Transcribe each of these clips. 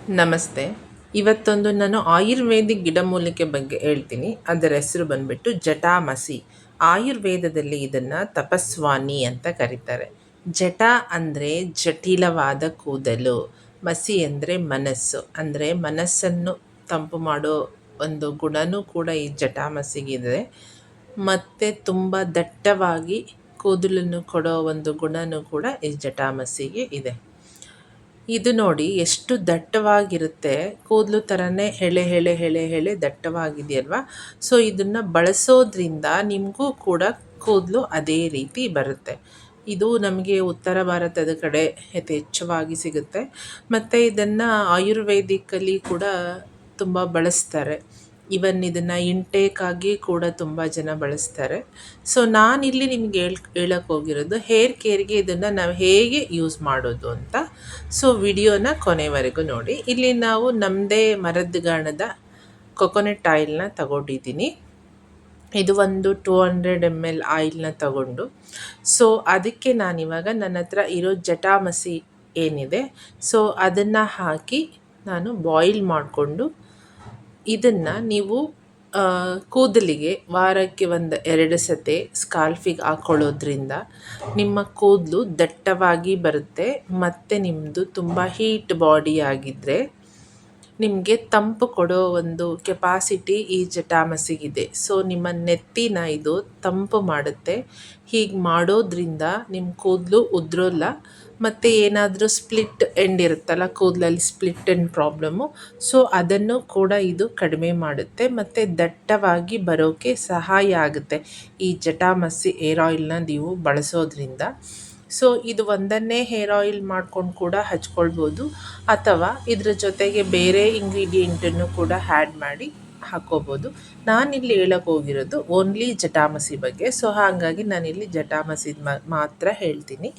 ನಮಸ್ತೆ. ಇವತ್ತೊಂದು ನಾನು ಆಯುರ್ವೇದಿಕ್ ಗಿಡಮೂಲಿಕೆ ಬಗ್ಗೆ ಹೇಳ್ತೀನಿ. ಅದರ ಹೆಸರು ಬಂದ್ಬಿಟ್ಟು ಜಟಾಮಸಿ. ಆಯುರ್ವೇದದಲ್ಲಿ ಇದನ್ನು ತಪಸ್ವಾನಿ ಅಂತ ಕರೀತಾರೆ. ಜಟ ಅಂದರೆ ಜಟಿಲವಾದ ಕೂದಲು. ಮಸಿ ಅಂದರೆ ಮನಸ್ಸು. ಅಂದರೆ ಮನಸ್ಸನ್ನು ತಂಪು ಮಾಡೋ ಒಂದು ಗುಣನೂ ಕೂಡ ಈ ಜಟಾಮಸಿಗಿದೆ. ಮತ್ತು ತುಂಬ ದಟ್ಟವಾಗಿ ಕೂದಲನ್ನು ಕೊಡೋ ಒಂದು ಗುಣನೂ ಕೂಡ ಈ ಜಟಾಮಸಿಗೆ ಇದೆ. ಇದು ನೋಡಿ ಎಷ್ಟು ದಟ್ಟವಾಗಿರುತ್ತೆ, ಕೂದಲು ಥರನೇ ಎಳೆ ದಟ್ಟವಾಗಿದೆಯಲ್ವಾ. ಸೊ ಇದನ್ನು ಬಳಸೋದ್ರಿಂದ ನಿಮಗೂ ಕೂಡ ಕೂದಲು ಅದೇ ರೀತಿ ಬರುತ್ತೆ. ಇದು ನಮಗೆ ಉತ್ತರ ಭಾರತದ ಕಡೆ ಯಥೇಚ್ಛವಾಗಿ ಸಿಗುತ್ತೆ. ಮತ್ತು ಇದನ್ನು ಆಯುರ್ವೇದಿಕಲ್ಲಿ ಕೂಡ ತುಂಬ ಬಳಸ್ತಾರೆ. ಇವನ್ ಇದನ್ನು ಇಂಟೇಕಾಗಿ ಕೂಡ ತುಂಬ ಜನ ಬಳಸ್ತಾರೆ. ಸೊ ನಾನಿಲ್ಲಿ ನಿಮ್ಗೆ ಹೇಳಕ್ಕೆ ಹೋಗಿರೋದು ಹೇರ್ ಕೇರ್ಗೆ ಇದನ್ನು ನಾವು ಹೇಗೆ ಯೂಸ್ ಮಾಡೋದು ಅಂತ. ಸೊ ವಿಡಿಯೋನ ಕೊನೆವರೆಗೂ ನೋಡಿ. ಇಲ್ಲಿ ನಾವು ನಮ್ಮದೇ ಮರದ ಗಾಣದ ಕೊಕೊನೆಟ್ ಆಯಿಲ್ನ ತಗೊಂಡಿದ್ದೀನಿ. ಇದು ಒಂದು 200 ml ಆಯಿಲ್ನ ತಗೊಂಡು, ಸೊ ಅದಕ್ಕೆ ನಾನಿವಾಗ ನನ್ನ ಹತ್ರ ಇರೋ ಜಟಾಮಸಿ ಏನಿದೆ, ಸೊ ಅದನ್ನು ಹಾಕಿ ನಾನು ಬಾಯ್ಲ್ ಮಾಡಿಕೊಂಡು, ಇದನ್ನು ನೀವು ಕೂದಲಿಗೆ ವಾರಕ್ಕೆ 1-2 ಸತಿ ಸ್ಕಾಲ್ಫಿಗೆ ಹಾಕ್ಕೊಳ್ಳೋದ್ರಿಂದ ನಿಮ್ಮ ಕೂದಲು ದಟ್ಟವಾಗಿ ಬರುತ್ತೆ. ಮತ್ತು ನಿಮ್ಮದು ತುಂಬ ಹೀಟ್ ಬಾಡಿ ಆಗಿದ್ದರೆ ನಿಮಗೆ ತಂಪು ಕೊಡೋ ಒಂದು ಕೆಪಾಸಿಟಿ ಈ ಜಟಾಮಸಿಗಿದೆ. ಸೊ ನಿಮ್ಮ ನೆತ್ತಿನ ಇದು ತಂಪು ಮಾಡುತ್ತೆ. ಹೀಗೆ ಮಾಡೋದ್ರಿಂದ ನಿಮ್ಮ ಕೂದಲು ಉದುರೋಲ್ಲ. ಮತ್ತು ಏನಾದರೂ ಸ್ಪ್ಲಿಟ್ ಎಂಡ್ ಇರುತ್ತಲ್ಲ, ಕೂದಲಲ್ಲಿ ಸ್ಪ್ಲಿಟ್ ಎಂಡ್ ಪ್ರಾಬ್ಲಮ್ಮು, ಸೊ ಅದನ್ನು ಕೂಡ ಇದು ಕಡಿಮೆ ಮಾಡುತ್ತೆ ಮತ್ತು ದಟ್ಟವಾಗಿ ಬರೋಕ್ಕೆ ಸಹಾಯ ಆಗುತ್ತೆ ಈ ಜಟಾಮಸಿ ಹೇರ್ ಆಯಿಲ್ನ ನೀವು ಬಳಸೋದ್ರಿಂದ. ಸೊ ಇದು ಒಂದನ್ನೇ ಹೇರ್ ಆಯಿಲ್ ಮಾಡ್ಕೊಂಡು ಕೂಡ ಹಚ್ಕೊಳ್ಬೋದು, ಅಥವಾ ಇದ್ರ ಜೊತೆಗೆ ಬೇರೆ ಇಂಗ್ರೀಡಿಯೆಂಟನ್ನು ಕೂಡ ಆ್ಯಡ್ ಮಾಡಿ ಹಾಕ್ಕೋಬೋದು. ನಾನಿಲ್ಲಿ ಹೇಳಕ್ಕೆ ಹೋಗಿರೋದು ಓನ್ಲಿ ಜಟಾಮಸಿ ಬಗ್ಗೆ. ಸೊ ಹಾಗಾಗಿ ನಾನಿಲ್ಲಿ ಜಟಾಮಸಿದ ಮಾತ್ರ ಹೇಳ್ತೀನಿ.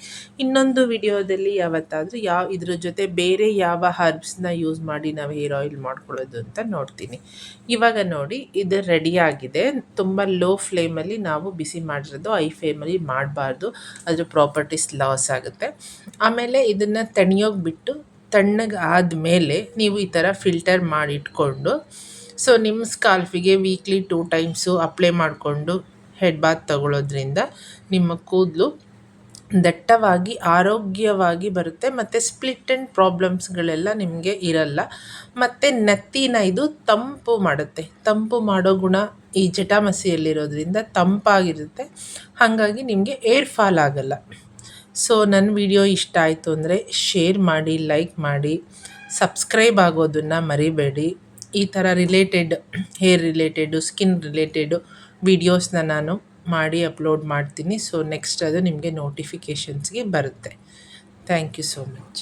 ಇನ್ನೊಂದು ವಿಡಿಯೋದಲ್ಲಿ ಯಾವತ್ತಾದರೂ ಇದ್ರ ಜೊತೆ ಬೇರೆ ಯಾವ ಹರ್ಬ್ಸ್ನ ಯೂಸ್ ಮಾಡಿ ನಾವು ಹೇರ್ ಆಯಿಲ್ ಮಾಡ್ಕೊಳ್ಳೋದು ಅಂತ ನೋಡ್ತೀನಿ. ಇವಾಗ ನೋಡಿ, ಇದು ರೆಡಿಯಾಗಿದೆ. ತುಂಬ ಲೋ ಫ್ಲೇಮಲ್ಲಿ ನಾವು ಬಿಸಿ ಮಾಡಿರೋದು, ಹೈ ಫ್ಲೇಮಲ್ಲಿ ಮಾಡಬಾರ್ದು, ಅದ್ರ ಪ್ರಾಪರ್ಟೀಸ್ ಲಾಸ್ ಆಗುತ್ತೆ. ಆಮೇಲೆ ಇದನ್ನು ತಣಿಯೋಗಿ ಬಿಟ್ಟು ತಣ್ಣಗೆ ಆದಮೇಲೆ ನೀವು ಈ ಥರ ಫಿಲ್ಟರ್ ಮಾಡಿಟ್ಕೊಂಡು, ಸೊ ನಿಮ್ಮ ಸ್ಕಾಲ್ಫಿಗೆ ವೀಕ್ಲಿ 2 ಟೈಮ್ಸು ಅಪ್ಲೈ ಮಾಡಿಕೊಂಡು ಹೆಡ್ ಬಾತ್ ತಗೊಳ್ಳೋದ್ರಿಂದ ನಿಮ್ಮ ಕೂದಲು ದಟ್ಟವಾಗಿ ಆರೋಗ್ಯವಾಗಿ ಬರುತ್ತೆ. ಮತ್ತು ಸ್ಪ್ಲಿಟ್ ಎಂಡ್ ಪ್ರಾಬ್ಲಮ್ಸ್ಗಳೆಲ್ಲ ನಿಮಗೆ ಇರಲ್ಲ. ಮತ್ತು ನೆತ್ತಿನ ಇದು ತಂಪು ಮಾಡುತ್ತೆ. ತಂಪು ಮಾಡೋ ಗುಣ ಈ ಜಟಾಮಸಿಯಲ್ಲಿರೋದ್ರಿಂದ ತಂಪಾಗಿರುತ್ತೆ. ಹಾಗಾಗಿ ನಿಮಗೆ ಏರ್ ಫಾಲ್ ಆಗಲ್ಲ. ಸೊ ನನ್ನ ವಿಡಿಯೋ ಇಷ್ಟ ಆಯಿತು ಅಂದರೆ ಶೇರ್ ಮಾಡಿ, ಲೈಕ್ ಮಾಡಿ, ಸಬ್ಸ್ಕ್ರೈಬ್ ಆಗೋದನ್ನು ಮರಿಬೇಡಿ. ಈ ಥರ ಹೇರ್ ರಿಲೇಟೆಡು, ಸ್ಕಿನ್ ರಿಲೇಟೆಡು ವೀಡಿಯೋಸ್ನ ನಾನು ಮಾಡಿ ಅಪ್ಲೋಡ್ ಮಾಡ್ತೀನಿ. ಸೊ ನೆಕ್ಸ್ಟ್ ಅದು ನಿಮಗೆ ನೋಟಿಫಿಕೇಷನ್ಸ್ಗೆ ಬರುತ್ತೆ. Thank you so much.